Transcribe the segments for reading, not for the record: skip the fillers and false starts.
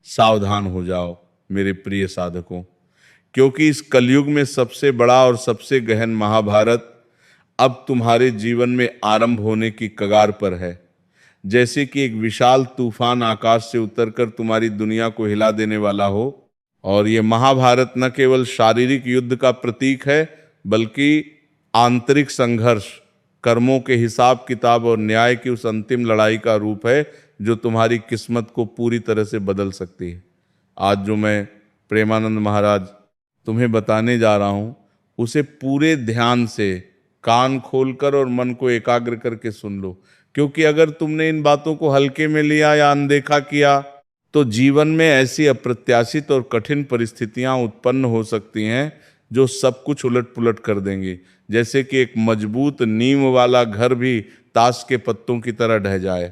सावधान हो जाओ मेरे प्रिय साधकों, क्योंकि इस कलयुग में सबसे बड़ा और सबसे गहन महाभारत अब तुम्हारे जीवन में आरंभ होने की कगार पर है। जैसे कि एक विशाल तूफान आकाश से उतरकर तुम्हारी दुनिया को हिला देने वाला हो। और ये महाभारत न केवल शारीरिक युद्ध का प्रतीक है, बल्कि आंतरिक संघर्ष, कर्मों के हिसाब किताब और न्याय की उस अंतिम लड़ाई का रूप है जो तुम्हारी किस्मत को पूरी तरह से बदल सकती है। आज जो मैं प्रेमानंद महाराज तुम्हें बताने जा रहा हूं, उसे पूरे ध्यान से कान खोलकर और मन को एकाग्र करके सुन लो, क्योंकि अगर तुमने इन बातों को हल्के में लिया या अनदेखा किया तो जीवन में ऐसी अप्रत्याशित और कठिन परिस्थितियां उत्पन्न हो सकती हैं जो सब कुछ उलट पुलट कर देंगी। जैसे कि एक मजबूत नींव वाला घर भी ताश के पत्तों की तरह ढह जाए।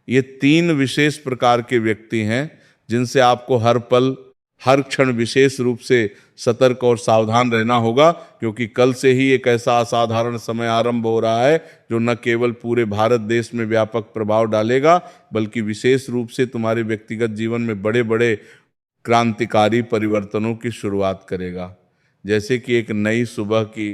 ये तीन विशेष प्रकार के व्यक्ति हैं जिनसे आपको हर पल हर क्षण विशेष रूप से सतर्क और सावधान रहना होगा, क्योंकि कल से ही एक ऐसा असाधारण समय आरंभ हो रहा है जो न केवल पूरे भारत देश में व्यापक प्रभाव डालेगा, बल्कि विशेष रूप से तुम्हारे व्यक्तिगत जीवन में बड़े बड़े क्रांतिकारी परिवर्तनों की शुरुआत करेगा। जैसे कि एक नई सुबह की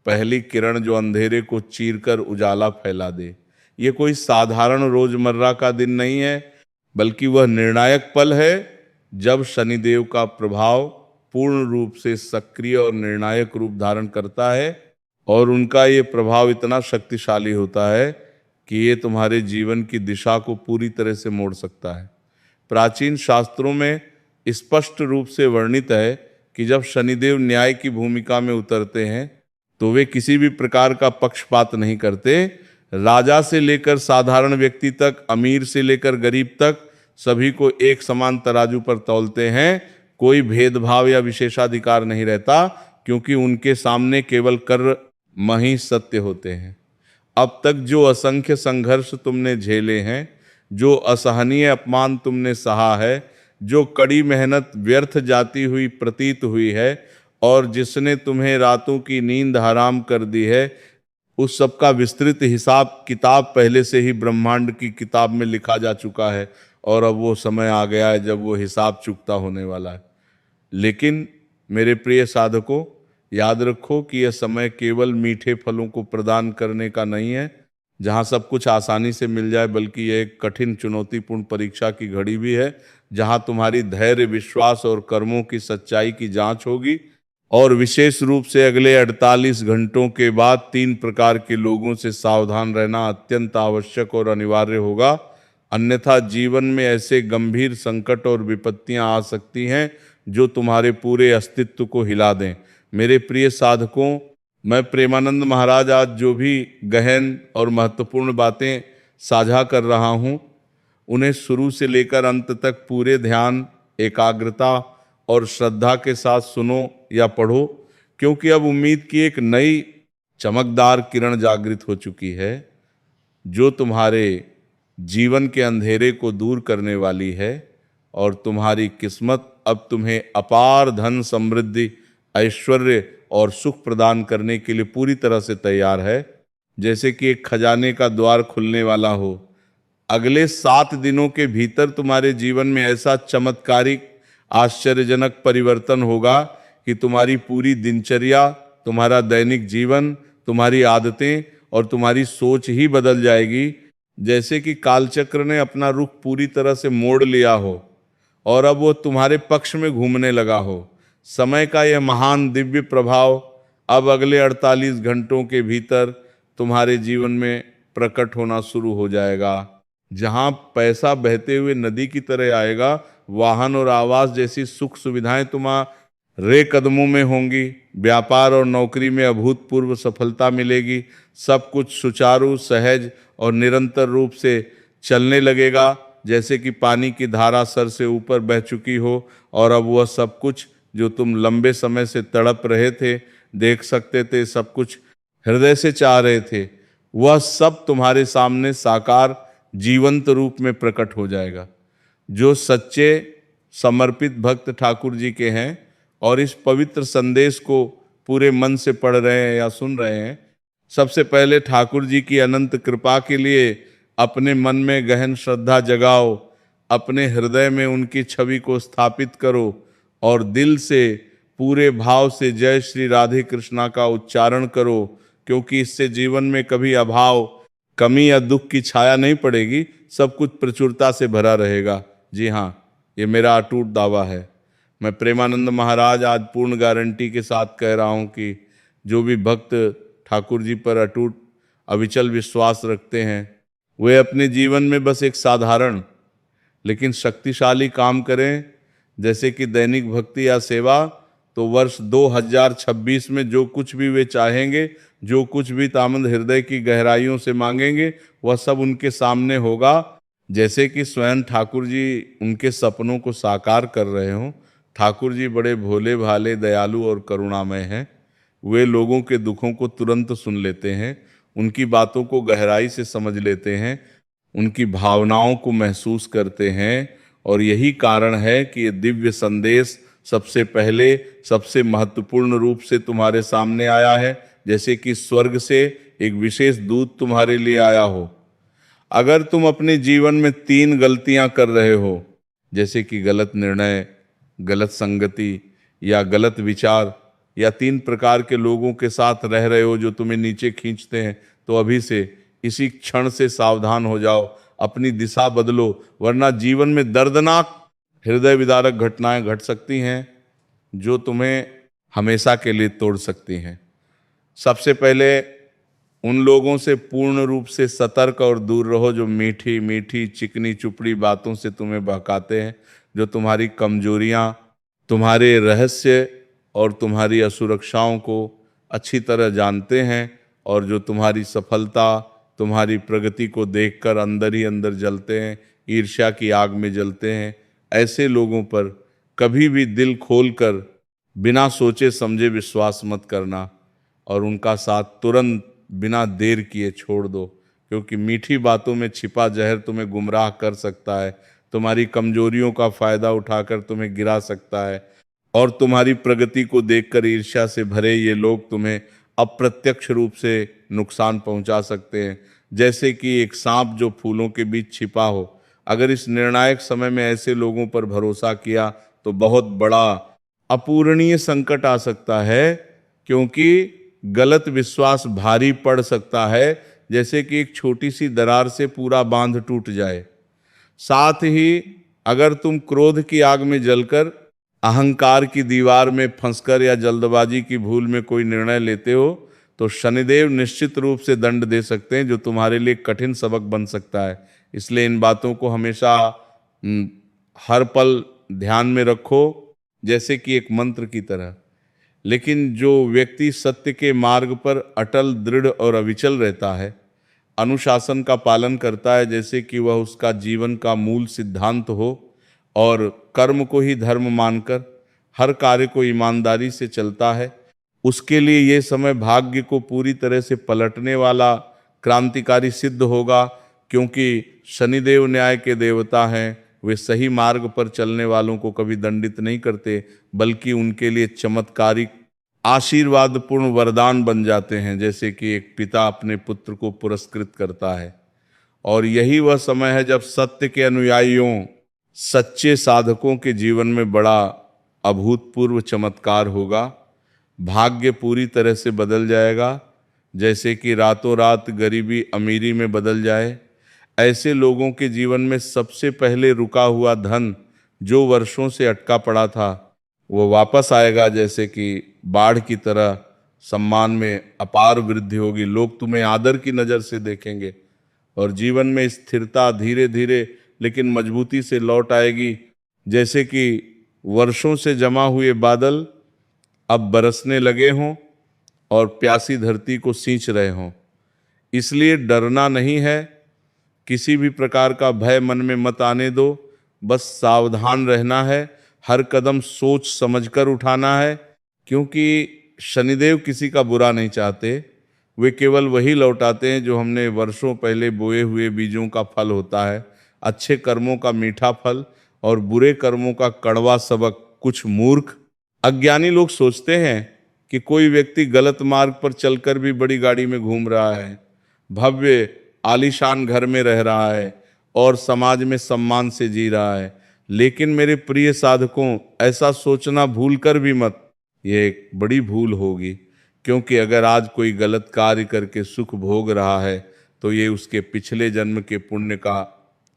पहली किरण जो अंधेरे को चीरकर उजाला फैला दे। ये कोई साधारण रोजमर्रा का दिन नहीं है, बल्कि वह निर्णायक पल है जब शनिदेव का प्रभाव पूर्ण रूप से सक्रिय और निर्णायक रूप धारण करता है। और उनका ये प्रभाव इतना शक्तिशाली होता है कि ये तुम्हारे जीवन की दिशा को पूरी तरह से मोड़ सकता है। प्राचीन शास्त्रों में स्पष्ट रूप से वर्णित है कि जब शनिदेव न्याय की भूमिका में उतरते हैं तो वे किसी भी प्रकार का पक्षपात नहीं करते। राजा से लेकर साधारण व्यक्ति तक, अमीर से लेकर गरीब तक, सभी को एक समान तराजू पर तौलते हैं। कोई भेदभाव या विशेषाधिकार नहीं रहता, क्योंकि उनके सामने केवल कर्म ही सत्य होते हैं। अब तक जो असंख्य संघर्ष तुमने झेले हैं, जो असहनीय अपमान तुमने सहा है, जो कड़ी मेहनत व्यर्थ जाती हुई प्रतीत हुई है और जिसने तुम्हें रातों की नींद हराम कर दी है, उस सब का विस्तृत हिसाब किताब पहले से ही ब्रह्मांड की किताब में लिखा जा चुका है। और अब वो समय आ गया है जब वो हिसाब चुकता होने वाला है। लेकिन मेरे प्रिय साधकों, याद रखो कि यह समय केवल मीठे फलों को प्रदान करने का नहीं है, जहाँ सब कुछ आसानी से मिल जाए, बल्कि यह एक कठिन चुनौतीपूर्ण परीक्षा की घड़ी भी है, जहाँ तुम्हारी धैर्य, विश्वास और कर्मों की सच्चाई की जांच होगी। और विशेष रूप से अगले 48 घंटों के बाद 3 प्रकार के लोगों से सावधान रहना अत्यंत आवश्यक और अनिवार्य होगा। अन्यथा जीवन में ऐसे गंभीर संकट और विपत्तियां आ सकती हैं जो तुम्हारे पूरे अस्तित्व को हिला दें। मेरे प्रिय साधकों, मैं प्रेमानंद महाराज आज जो भी गहन और महत्वपूर्ण बातें साझा कर रहा हूँ, उन्हें शुरू से लेकर अंत तक पूरे ध्यान, एकाग्रता और श्रद्धा के साथ सुनो या पढ़ो, क्योंकि अब उम्मीद की एक नई चमकदार किरण जागृत हो चुकी है जो तुम्हारे जीवन के अंधेरे को दूर करने वाली है। और तुम्हारी किस्मत अब तुम्हें अपार धन, समृद्धि, ऐश्वर्य और सुख प्रदान करने के लिए पूरी तरह से तैयार है। जैसे कि एक खजाने का द्वार खुलने वाला हो। अगले 7 दिनों के भीतर तुम्हारे जीवन में ऐसा चमत्कारिक, आश्चर्यजनक परिवर्तन होगा कि तुम्हारी पूरी दिनचर्या, तुम्हारा दैनिक जीवन, तुम्हारी आदतें और तुम्हारी सोच ही बदल जाएगी। जैसे कि कालचक्र ने अपना रुख पूरी तरह से मोड़ लिया हो और अब वो तुम्हारे पक्ष में घूमने लगा हो। समय का यह महान दिव्य प्रभाव अब अगले 48 घंटों के भीतर तुम्हारे जीवन में प्रकट होना शुरू हो जाएगा। जहां पैसा बहते हुए नदी की तरह आएगा, वाहन और आवास जैसी सुख सुविधाएं तुम्हारे कदमों में होंगी। व्यापार और नौकरी में अभूतपूर्व सफलता मिलेगी। सब कुछ सुचारू, सहज और निरंतर रूप से चलने लगेगा, जैसे कि पानी की धारा सर से ऊपर बह चुकी हो। और अब वह सब कुछ जो तुम लंबे समय से तड़प रहे थे, देख सकते थे, सब कुछ हृदय से चाह रहे थे, वह सब तुम्हारे सामने साकार जीवंत रूप में प्रकट हो जाएगा। जो सच्चे समर्पित भक्त ठाकुर जी के हैं और इस पवित्र संदेश को पूरे मन से पढ़ रहे हैं या सुन रहे हैं, सबसे पहले ठाकुर जी की अनंत कृपा के लिए अपने मन में गहन श्रद्धा जगाओ। अपने हृदय में उनकी छवि को स्थापित करो और दिल से पूरे भाव से जय श्री राधे कृष्णा का उच्चारण करो, क्योंकि इससे जीवन में कभी अभाव, कमी या दुख की छाया नहीं पड़ेगी, सब कुछ प्रचुरता से भरा रहेगा। जी हाँ, ये मेरा अटूट दावा है। मैं प्रेमानंद महाराज आज पूर्ण गारंटी के साथ कह रहा हूँ कि जो भी भक्त ठाकुर जी पर अटूट अविचल विश्वास रखते हैं, वे अपने जीवन में बस एक साधारण लेकिन शक्तिशाली काम करें, जैसे कि दैनिक भक्ति या सेवा। तो वर्ष 2026 में जो कुछ भी वे चाहेंगे, जो कुछ भी तामंद हृदय की गहराइयों से मांगेंगे, वह सब उनके सामने होगा। जैसे कि स्वयं ठाकुर जी उनके सपनों को साकार कर रहे हों। ठाकुर जी बड़े भोले भाले, दयालु और करुणामय हैं। वे लोगों के दुखों को तुरंत सुन लेते हैं, उनकी बातों को गहराई से समझ लेते हैं, उनकी भावनाओं को महसूस करते हैं। और यही कारण है कि ये दिव्य संदेश सबसे पहले, सबसे महत्वपूर्ण रूप से तुम्हारे सामने आया है, जैसे कि स्वर्ग से एक विशेष दूत तुम्हारे लिए आया हो। अगर तुम अपने जीवन में 3 गलतियां कर रहे हो, जैसे कि गलत निर्णय, गलत संगति या गलत विचार, या 3 प्रकार के लोगों के साथ रह रहे हो जो तुम्हें नीचे खींचते हैं, तो अभी से इसी क्षण से सावधान हो जाओ, अपनी दिशा बदलो, वरना जीवन में दर्दनाक हृदय विदारक घटनाएं घट सकती हैं जो तुम्हें हमेशा के लिए तोड़ सकती हैं। सबसे पहले उन लोगों से पूर्ण रूप से सतर्क और दूर रहो जो मीठी मीठी चिकनी चुपड़ी बातों से तुम्हें बहकाते हैं, जो तुम्हारी कमजोरियां, तुम्हारे रहस्य और तुम्हारी असुरक्षाओं को अच्छी तरह जानते हैं, और जो तुम्हारी सफलता, तुम्हारी प्रगति को देखकर अंदर ही अंदर जलते हैं, ईर्ष्या की आग में जलते हैं। ऐसे लोगों पर कभी भी दिल खोलकर बिना सोचे समझे विश्वास मत करना, और उनका साथ तुरंत बिना देर किए छोड़ दो, क्योंकि मीठी बातों में छिपा जहर तुम्हें गुमराह कर सकता है, तुम्हारी कमजोरियों का फायदा उठाकर तुम्हें गिरा सकता है, और तुम्हारी प्रगति को देखकर ईर्ष्या से भरे ये लोग तुम्हें अप्रत्यक्ष रूप से नुकसान पहुंचा सकते हैं। जैसे कि एक सांप जो फूलों के बीच छिपा हो। अगर इस निर्णायक समय में ऐसे लोगों पर भरोसा किया तो बहुत बड़ा अपूरणीय संकट आ सकता है, क्योंकि गलत विश्वास भारी पड़ सकता है, जैसे कि एक छोटी सी दरार से पूरा बांध टूट जाए। साथ ही अगर तुम क्रोध की आग में जलकर, अहंकार की दीवार में फंसकर या जल्दबाजी की भूल में कोई निर्णय लेते हो, तो शनिदेव निश्चित रूप से दंड दे सकते हैं, जो तुम्हारे लिए कठिन सबक बन सकता है। इसलिए इन बातों को हमेशा हर पल ध्यान में रखो, जैसे कि एक मंत्र की तरह। लेकिन जो व्यक्ति सत्य के मार्ग पर अटल, दृढ़ और अविचल रहता है, अनुशासन का पालन करता है, जैसे कि वह उसका जीवन का मूल सिद्धांत हो, और कर्म को ही धर्म मानकर हर कार्य को ईमानदारी से चलता है, उसके लिए ये समय भाग्य को पूरी तरह से पलटने वाला क्रांतिकारी सिद्ध होगा। क्योंकि शनिदेव न्याय के देवता हैं, वे सही मार्ग पर चलने वालों को कभी दंडित नहीं करते, बल्कि उनके लिए चमत्कारिक आशीर्वादपूर्ण वरदान बन जाते हैं, जैसे कि एक पिता अपने पुत्र को पुरस्कृत करता है। और यही वह समय है जब सत्य के अनुयायियों, सच्चे साधकों के जीवन में बड़ा अभूतपूर्व चमत्कार होगा। भाग्य पूरी तरह से बदल जाएगा, जैसे कि रातों रात गरीबी अमीरी में बदल जाए। ऐसे लोगों के जीवन में सबसे पहले रुका हुआ धन, जो वर्षों से अटका पड़ा था, वो वापस आएगा, जैसे कि बाढ़ की तरह। सम्मान में अपार वृद्धि होगी, लोग तुम्हें आदर की नज़र से देखेंगे, और जीवन में स्थिरता धीरे धीरे लेकिन मजबूती से लौट आएगी, जैसे कि वर्षों से जमा हुए बादल अब बरसने लगे हों और प्यासी धरती को सींच रहे हों। इसलिए डरना नहीं है, किसी भी प्रकार का भय मन में मत आने दो, बस सावधान रहना है, हर कदम सोच समझकर उठाना है, क्योंकि शनिदेव किसी का बुरा नहीं चाहते। वे केवल वही लौटाते हैं जो हमने वर्षों पहले बोए हुए बीजों का फल होता है, अच्छे कर्मों का मीठा फल और बुरे कर्मों का कड़वा सबक। कुछ मूर्ख अज्ञानी लोग सोचते हैं कि कोई व्यक्ति गलत मार्ग पर चलकर भी बड़ी गाड़ी में घूम रहा है, भव्य आलीशान घर में रह रहा है और समाज में सम्मान से जी रहा है। लेकिन मेरे प्रिय साधकों, ऐसा सोचना भूल कर भी मत, ये एक बड़ी भूल होगी। क्योंकि अगर आज कोई गलत कार्य करके सुख भोग रहा है तो ये उसके पिछले जन्म के पुण्य का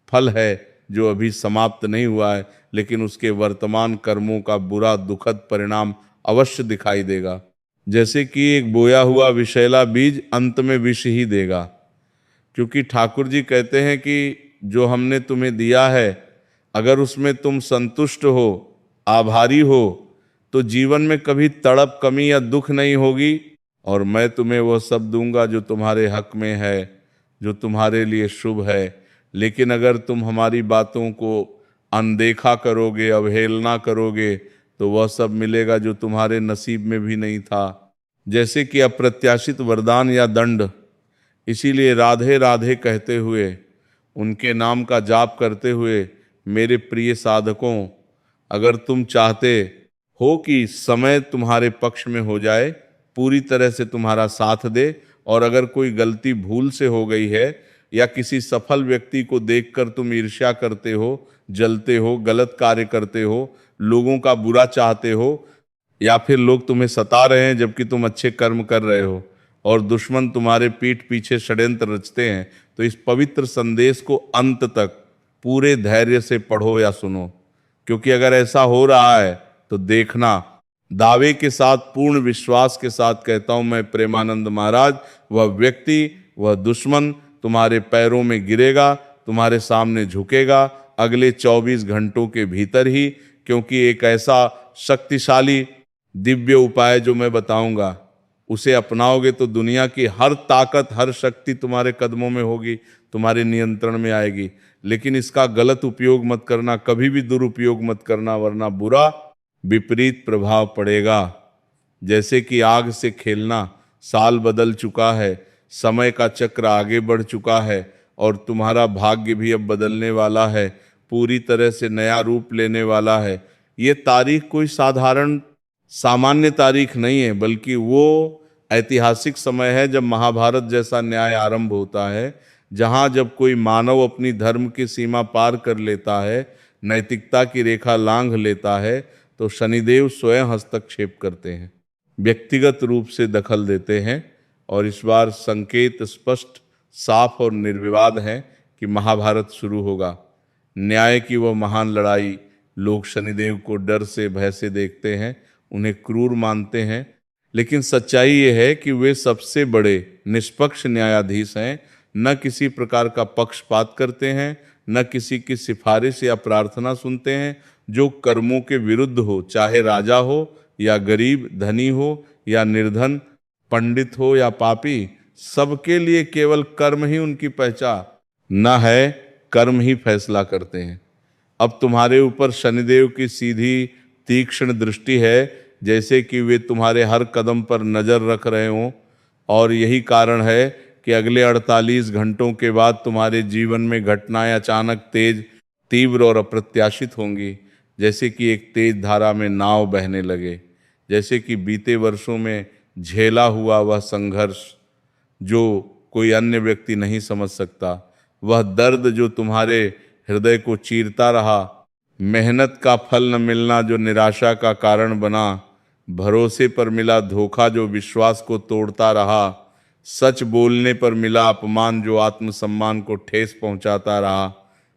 फल है, जो अभी समाप्त नहीं हुआ है, लेकिन उसके वर्तमान कर्मों का बुरा दुखद परिणाम अवश्य दिखाई देगा। जैसे कि एक बोया हुआ विषैला बीज अंत में विष ही देगा। क्योंकि ठाकुर जी कहते हैं कि जो हमने तुम्हें दिया है, अगर उसमें तुम संतुष्ट हो, आभारी हो, तो जीवन में कभी तड़प, कमी या दुख नहीं होगी। और मैं तुम्हें वह सब दूंगा जो तुम्हारे हक में है, जो तुम्हारे लिए शुभ है। लेकिन अगर तुम हमारी बातों को अनदेखा करोगे, अवहेलना करोगे, तो वह सब मिलेगा जो तुम्हारे नसीब में भी नहीं था, जैसे कि अप्रत्याशित वरदान या दंड। इसीलिए राधे राधे कहते हुए, उनके नाम का जाप करते हुए, मेरे प्रिय साधकों, अगर तुम चाहते हो कि समय तुम्हारे पक्ष में हो जाए, पूरी तरह से तुम्हारा साथ दे, और अगर कोई गलती भूल से हो गई है या किसी सफल व्यक्ति को देखकर तुम ईर्ष्या करते हो, जलते हो, गलत कार्य करते हो, लोगों का बुरा चाहते हो, या फिर लोग तुम्हें सता रहे हैं जबकि तुम अच्छे कर्म कर रहे हो, और दुश्मन तुम्हारे पीठ पीछे षड्यंत्र रचते हैं, तो इस पवित्र संदेश को अंत तक पूरे धैर्य से पढ़ो या सुनो। क्योंकि अगर ऐसा हो रहा है तो देखना, दावे के साथ, पूर्ण विश्वास के साथ कहता हूं मैं प्रेमानंद महाराज, वह व्यक्ति, वह दुश्मन तुम्हारे पैरों में गिरेगा, तुम्हारे सामने झुकेगा अगले 24 घंटों के भीतर ही। क्योंकि एक ऐसा शक्तिशाली दिव्य उपाय जो मैं बताऊंगा, उसे अपनाओगे तो दुनिया की हर ताकत, हर शक्ति तुम्हारे कदमों में होगी, तुम्हारे नियंत्रण में आएगी। लेकिन इसका गलत उपयोग मत करना, कभी भी दुरुपयोग मत करना, वरना बुरा विपरीत प्रभाव पड़ेगा। जैसे कि आग से खेलना, साल बदल चुका है, समय का चक्र आगे बढ़ चुका है, और तुम्हारा भाग्य भी अब बदलने वाला है, पूरी तरह से नया रूप लेने वाला है। ये तारीख कोई साधारण सामान्य तारीख नहीं है, बल्कि वो ऐतिहासिक समय है जब महाभारत जैसा न्याय आरंभ होता है, जहां जब कोई मानव अपनी धर्म की सीमा पार कर लेता है, नैतिकता की रेखा लांघ लेता है, तो शनिदेव स्वयं हस्तक्षेप करते हैं, व्यक्तिगत रूप से दखल देते हैं। और इस बार संकेत स्पष्ट, साफ और निर्विवाद है कि महाभारत शुरू होगा। न्याय की वह महान लड़ाई। लोग शनिदेव को डर से, भय से देखते हैं, उन्हें क्रूर मानते हैं, लेकिन सच्चाई ये है कि वे सबसे बड़े निष्पक्ष न्यायाधीश हैं। न किसी प्रकार का पक्षपात करते हैं, न किसी की सिफारिश या प्रार्थना सुनते हैं जो कर्मों के विरुद्ध हो, चाहे राजा हो या गरीब, धनी हो या निर्धन, पंडित हो या पापी। सबके लिए केवल कर्म ही उनकी पहचान न है, कर्म ही फैसला करते हैं। अब तुम्हारे ऊपर शनिदेव की सीधी तीक्ष्ण दृष्टि है, जैसे कि वे तुम्हारे हर कदम पर नजर रख रहे हों। और यही कारण है कि अगले 48 घंटों के बाद तुम्हारे जीवन में घटनाएं अचानक तेज, तीव्र और अप्रत्याशित होंगी। जैसे कि एक तेज धारा में नाव बहने लगे, जैसे कि बीते वर्षों में झेला हुआ वह संघर्ष जो कोई अन्य व्यक्ति नहीं समझ सकता, वह दर्द जो तुम्हारे हृदय को चीरता रहा, मेहनत का फल न मिलना जो निराशा का कारण बना, भरोसे पर मिला धोखा जो विश्वास को तोड़ता रहा, सच बोलने पर मिला अपमान जो आत्मसम्मान को ठेस पहुंचाता रहा,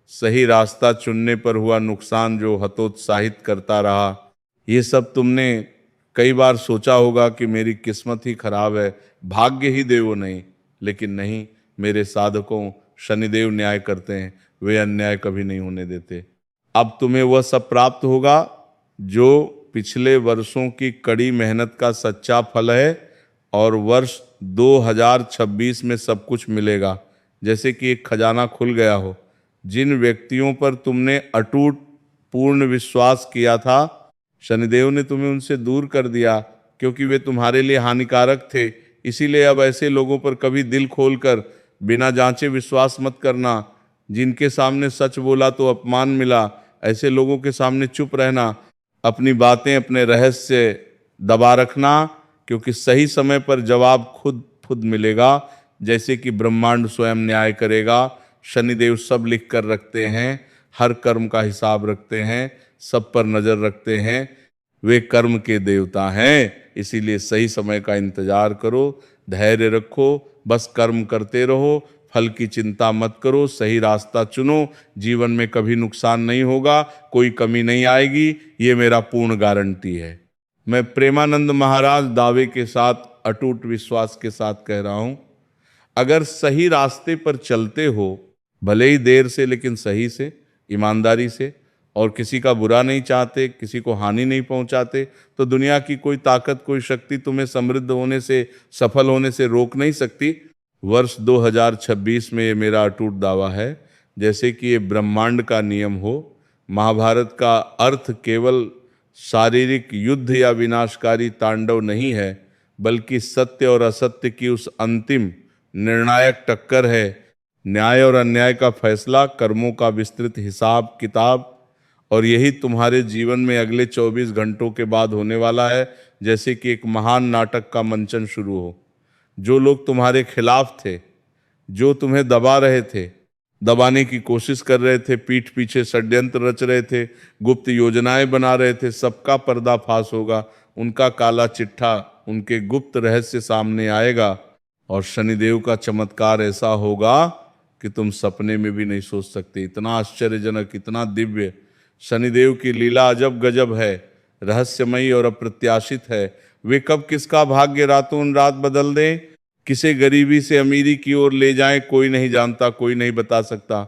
सही रास्ता चुनने पर हुआ नुकसान जो हतोत्साहित करता रहा। ये सब तुमने कई बार सोचा होगा कि मेरी किस्मत ही खराब है, भाग्य ही देवो नहीं। लेकिन नहीं, मेरे साधकों, शनिदेव न्याय करते हैं, वे अन्याय कभी नहीं होने देते। अब तुम्हें वह सब प्राप्त होगा जो पिछले वर्षों की कड़ी मेहनत का सच्चा फल है, और वर्ष 2026 में सब कुछ मिलेगा, जैसे कि एक खजाना खुल गया हो। जिन व्यक्तियों पर तुमने अटूट पूर्ण विश्वास किया था, शनिदेव ने तुम्हें उनसे दूर कर दिया, क्योंकि वे तुम्हारे लिए हानिकारक थे। इसीलिए अब ऐसे लोगों पर कभी दिल खोलकर बिना जांचे विश्वास मत करना। जिनके सामने सच बोला तो अपमान मिला, ऐसे लोगों के सामने चुप रहना, अपनी बातें, अपने रहस्य दबा रखना, क्योंकि सही समय पर जवाब खुद खुद मिलेगा। जैसे कि ब्रह्मांड स्वयं न्याय करेगा, शनिदेव सब लिख कर रखते हैं, हर कर्म का हिसाब रखते हैं, सब पर नजर रखते हैं। वे कर्म के देवता हैं, इसीलिए सही समय का इंतजार करो, धैर्य रखो, बस कर्म करते रहो, फल की चिंता मत करो, सही रास्ता चुनो, जीवन में कभी नुकसान नहीं होगा, कोई कमी नहीं आएगी, ये मेरा पूर्ण गारंटी है। मैं प्रेमानंद महाराज दावे के साथ, अटूट विश्वास के साथ कह रहा हूं, अगर सही रास्ते पर चलते हो, भले ही देर से लेकिन सही से, ईमानदारी से, और किसी का बुरा नहीं चाहते, किसी को हानि नहीं पहुंचाते, तो दुनिया की कोई ताकत, कोई शक्ति तुम्हें समृद्ध होने से, सफल होने से रोक नहीं सकती। वर्ष 2026 में ये मेरा अटूट दावा है, जैसे कि ये ब्रह्मांड का नियम हो। महाभारत का अर्थ केवल शारीरिक युद्ध या विनाशकारी तांडव नहीं है, बल्कि सत्य और असत्य की उस अंतिम निर्णायक टक्कर है, न्याय और अन्याय का फैसला, कर्मों का विस्तृत हिसाब किताब। और यही तुम्हारे जीवन में अगले 24 घंटों के बाद होने वाला है, जैसे कि एक महान नाटक का मंचन शुरू हो। जो लोग तुम्हारे खिलाफ थे, जो तुम्हें दबा रहे थे, दबाने की कोशिश कर रहे थे, पीठ पीछे षड्यंत्र रच रहे थे, गुप्त योजनाएं बना रहे थे, सबका पर्दाफाश होगा, उनका काला चिट्ठा, उनके गुप्त रहस्य सामने आएगा। और शनिदेव का चमत्कार ऐसा होगा कि तुम सपने में भी नहीं सोच सकते। इतना आश्चर्यजनक, इतना दिव्य शनिदेव की लीला अजब गजब है, रहस्यमयी और अप्रत्याशित है। वे कब किसका भाग्य रातों रात बदल दें, किसे गरीबी से अमीरी की ओर ले जाएं, कोई नहीं जानता, कोई नहीं बता सकता।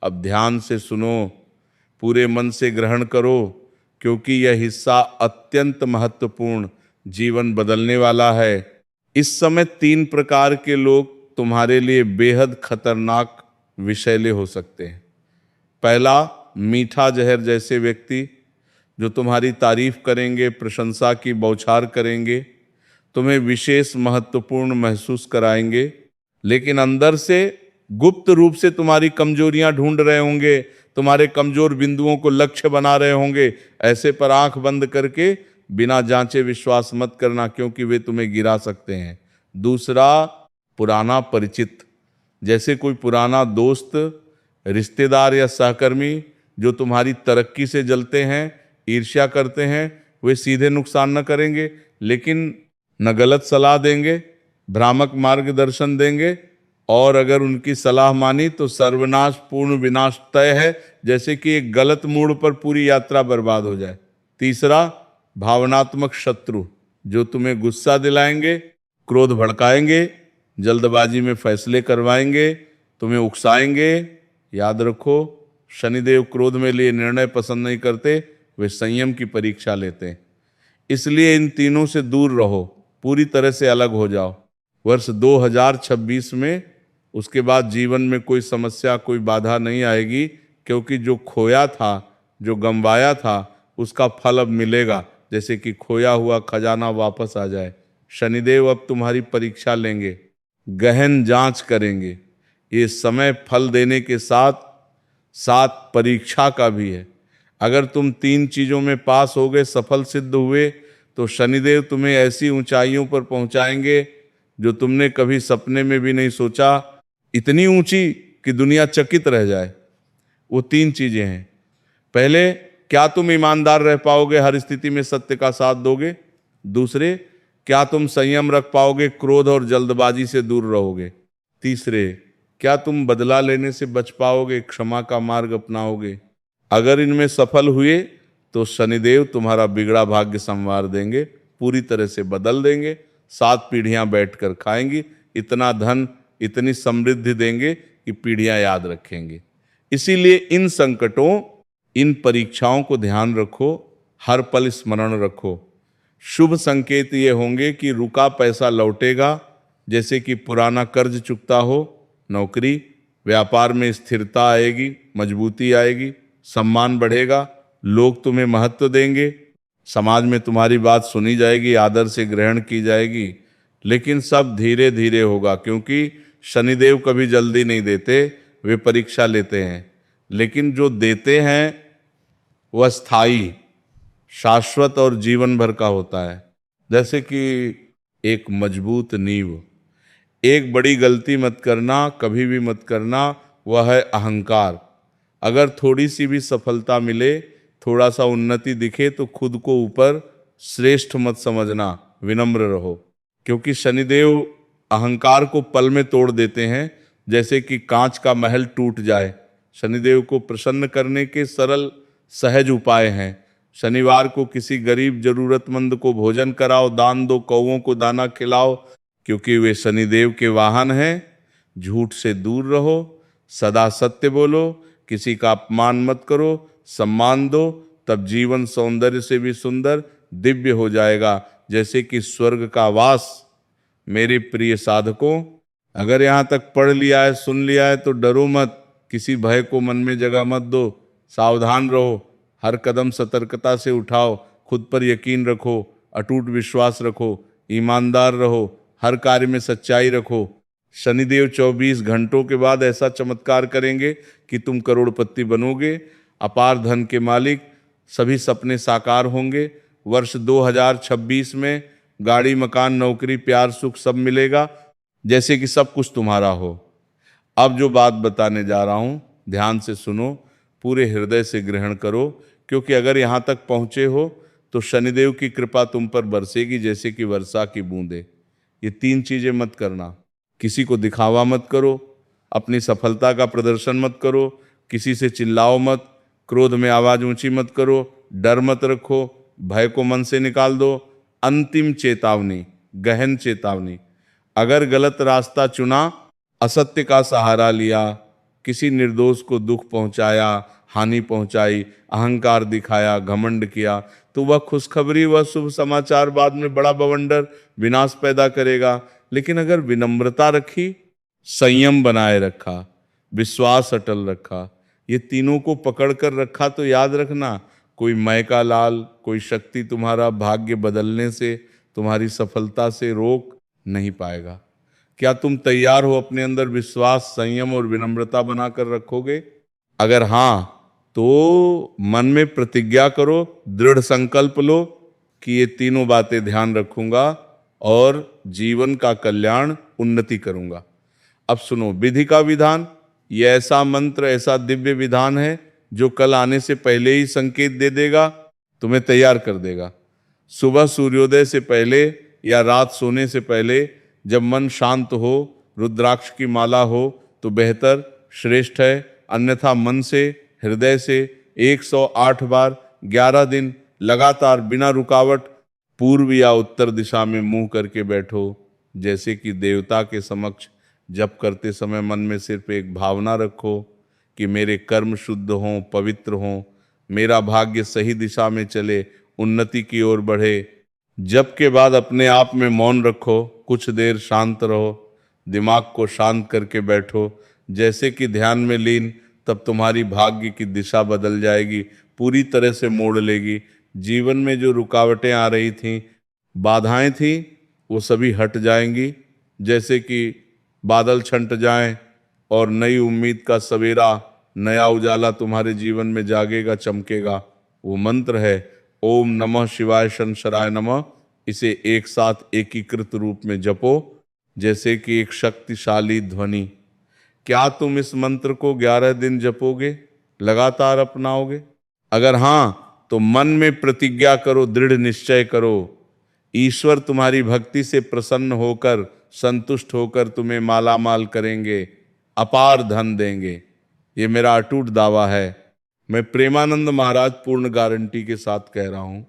अब ध्यान से सुनो, पूरे मन से ग्रहण करो, क्योंकि यह हिस्सा अत्यंत महत्वपूर्ण, जीवन बदलने वाला है। इस समय 3 प्रकार के लोग तुम्हारे लिए बेहद खतरनाक विषैले हो सकते हैं। पहला, मीठा जहर जैसे व्यक्ति, जो तुम्हारी तारीफ करेंगे, प्रशंसा की बौछार करेंगे, तुम्हें विशेष महत्वपूर्ण महसूस कराएंगे, लेकिन अंदर से गुप्त रूप से तुम्हारी कमजोरियां ढूंढ रहे होंगे, तुम्हारे कमजोर बिंदुओं को लक्ष्य बना रहे होंगे। ऐसे पर आंख बंद करके बिना जांचे विश्वास मत करना, क्योंकि वे तुम्हें गिरा सकते हैं। दूसरा, पुराना परिचित, जैसे कोई पुराना दोस्त, रिश्तेदार या सहकर्मी जो तुम्हारी तरक्की से जलते हैं, ईर्ष्या करते हैं। वे सीधे नुकसान न करेंगे, लेकिन न गलत सलाह देंगे, भ्रामक मार्गदर्शन देंगे, और अगर उनकी सलाह मानी तो सर्वनाश पूर्ण विनाश तय है, जैसे कि एक गलत मोड़ पर पूरी यात्रा बर्बाद हो जाए। तीसरा, भावनात्मक शत्रु, जो तुम्हें गुस्सा दिलाएंगे, क्रोध भड़काएंगे, जल्दबाजी में फैसले करवाएंगे, तुम्हें उकसाएंगे। याद रखो, शनिदेव क्रोध में लिए निर्णय पसंद नहीं करते, वे संयम की परीक्षा लेते हैं। इसलिए इन तीनों से दूर रहो, पूरी तरह से अलग हो जाओ। वर्ष 2026 में उसके बाद जीवन में कोई समस्या, कोई बाधा नहीं आएगी, क्योंकि जो खोया था, जो गंवाया था, उसका फल अब मिलेगा, जैसे कि खोया हुआ खजाना वापस आ जाए। शनिदेव अब तुम्हारी परीक्षा लेंगे, गहन जांच करेंगे। ये समय फल देने के साथ साथ परीक्षा का भी है। अगर तुम 3 चीजों में पास हो गए, सफल सिद्ध हुए, तो शनिदेव तुम्हें ऐसी ऊंचाइयों पर पहुंचाएंगे जो तुमने कभी सपने में भी नहीं सोचा, इतनी ऊंची कि दुनिया चकित रह जाए। वो 3 चीजें हैं। पहले, क्या तुम ईमानदार रह पाओगे, हर स्थिति में सत्य का साथ दोगे? दूसरे, क्या तुम संयम रख पाओगे, क्रोध और जल्दबाजी से दूर रहोगे? तीसरे, क्या तुम बदला लेने से बच पाओगे, क्षमा का मार्ग अपनाओगे? अगर इनमें सफल हुए तो शनिदेव तुम्हारा बिगड़ा भाग्य संवार देंगे, पूरी तरह से बदल देंगे। 7 पीढ़ियां बैठकर खाएंगी, इतना धन, इतनी समृद्धि देंगे कि पीढ़ियां याद रखेंगे। इसीलिए इन संकटों, इन परीक्षाओं को ध्यान रखो, हर पल स्मरण रखो। शुभ संकेत ये होंगे कि रुका पैसा लौटेगा, जैसे कि पुराना कर्ज चुकता हो। नौकरी, व्यापार में स्थिरता आएगी, मजबूती आएगी, सम्मान बढ़ेगा, लोग तुम्हें महत्व देंगे, समाज में तुम्हारी बात सुनी जाएगी, आदर से ग्रहण की जाएगी। लेकिन सब धीरे धीरे होगा, क्योंकि शनिदेव कभी जल्दी नहीं देते, वे परीक्षा लेते हैं। लेकिन जो देते हैं वह स्थायी, शाश्वत और जीवन भर का होता है। जैसे कि एक मजबूत नींव। एक बड़ी गलती मत करना, कभी भी मत करना, वह है अहंकार। अगर थोड़ी सी भी सफलता मिले, थोड़ा सा उन्नति दिखे, तो खुद को ऊपर श्रेष्ठ मत समझना, विनम्र रहो। क्योंकि शनिदेव अहंकार को पल में तोड़ देते हैं, जैसे कि कांच का महल टूट जाए। शनिदेव को प्रसन्न करने के सरल सहज उपाय हैं। शनिवार को किसी गरीब जरूरतमंद को भोजन कराओ, दान दो, कौवों को दाना खिलाओ, क्योंकि वे शनिदेव के वाहन हैं। झूठ से दूर रहो, सदा सत्य बोलो, किसी का अपमान मत करो, सम्मान दो, तब जीवन सौंदर्य से भी सुंदर दिव्य हो जाएगा, जैसे कि स्वर्ग का वास। मेरे प्रिय साधकों, अगर यहाँ तक पढ़ लिया है, सुन लिया है, तो डरो मत, किसी भय को मन में जगह मत दो, सावधान रहो, हर कदम सतर्कता से उठाओ, खुद पर यकीन रखो, अटूट विश्वास रखो, ईमानदार रहो, हर कार्य में सच्चाई रखो। शनिदेव 24 घंटों के बाद ऐसा चमत्कार करेंगे कि तुम करोड़पति बनोगे, अपार धन के मालिक, सभी सपने साकार होंगे। वर्ष 2026 में गाड़ी, मकान, नौकरी, प्यार, सुख सब मिलेगा, जैसे कि सब कुछ तुम्हारा हो। अब जो बात बताने जा रहा हूं, ध्यान से सुनो, पूरे हृदय से ग्रहण करो, क्योंकि अगर यहां तक पहुंचे हो तो शनिदेव की कृपा तुम पर बरसेगी, जैसे कि वर्षा की बूंदे। ये 3 चीजें मत करना। किसी को दिखावा मत करो, अपनी सफलता का प्रदर्शन मत करो, किसी से चिल्लाओ मत, क्रोध में आवाज ऊंची मत करो, डर मत रखो, भय को मन से निकाल दो। अंतिम चेतावनी, गहन चेतावनी, अगर गलत रास्ता चुना, असत्य का सहारा लिया, किसी निर्दोष को दुख पहुंचाया, हानि पहुंचाई, अहंकार दिखाया, घमंड किया, तो वह खुशखबरी, वह शुभ समाचार बाद में बड़ा बवंडर, विनाश पैदा करेगा। लेकिन अगर विनम्रता रखी, संयम बनाए रखा, विश्वास अटल रखा, ये तीनों को पकड़ कर रखा, तो याद रखना, कोई मय का लाल, कोई शक्ति तुम्हारा भाग्य बदलने से, तुम्हारी सफलता से रोक नहीं पाएगा। क्या तुम तैयार हो अपने अंदर विश्वास, संयम और विनम्रता बनाकर रखोगे? अगर हां, तो मन में प्रतिज्ञा करो, दृढ़ संकल्प लो कि ये तीनों बातें ध्यान रखूंगा और जीवन का कल्याण, उन्नति करूंगा। अब सुनो, विधि का विधान, ये ऐसा मंत्र, ऐसा दिव्य विधान है जो कल आने से पहले ही संकेत दे देगा, तुम्हें तैयार कर देगा। सुबह सूर्योदय से पहले या रात सोने से पहले, जब मन शांत हो, रुद्राक्ष की माला हो, तो बेहतर, श्रेष्ठ है। अन्यथा मन से, हृदय से 108 बार 11 दिन लगातार बिना रुकावट पूर्व या उत्तर दिशा में मुंह करके बैठो, जैसे कि देवता के समक्ष। जप करते समय मन में सिर्फ एक भावना रखो कि मेरे कर्म शुद्ध हों, पवित्र हों, मेरा भाग्य सही दिशा में चले, उन्नति की ओर बढ़े। जप के बाद अपने आप में मौन रखो, कुछ देर शांत रहो, दिमाग को शांत करके बैठो, जैसे कि ध्यान में लीन, तब तुम्हारी भाग्य की दिशा बदल जाएगी, पूरी तरह से मोड़ लेगी। जीवन में जो रुकावटें आ रही थीं, बाधाएं थीं, वो सभी हट जाएंगी, जैसे कि बादल छंट जाएं और नई उम्मीद का सवेरा, नया उजाला तुम्हारे जीवन में जागेगा, चमकेगा। वो मंत्र है ओम नमः शिवाय शंकराय नमः। इसे एक साथ एकीकृत रूप में जपो, जैसे कि एक शक्तिशाली ध्वनि। क्या तुम इस मंत्र को 11 दिन जपोगे, लगातार अपनाओगे? अगर हां, तो मन में प्रतिज्ञा करो, दृढ़ निश्चय करो, ईश्वर तुम्हारी भक्ति से प्रसन्न होकर, संतुष्ट होकर तुम्हें माला माल करेंगे, अपार धन देंगे। ये मेरा अटूट दावा है। मैं प्रेमानंद महाराज पूर्ण गारंटी के साथ कह रहा हूं।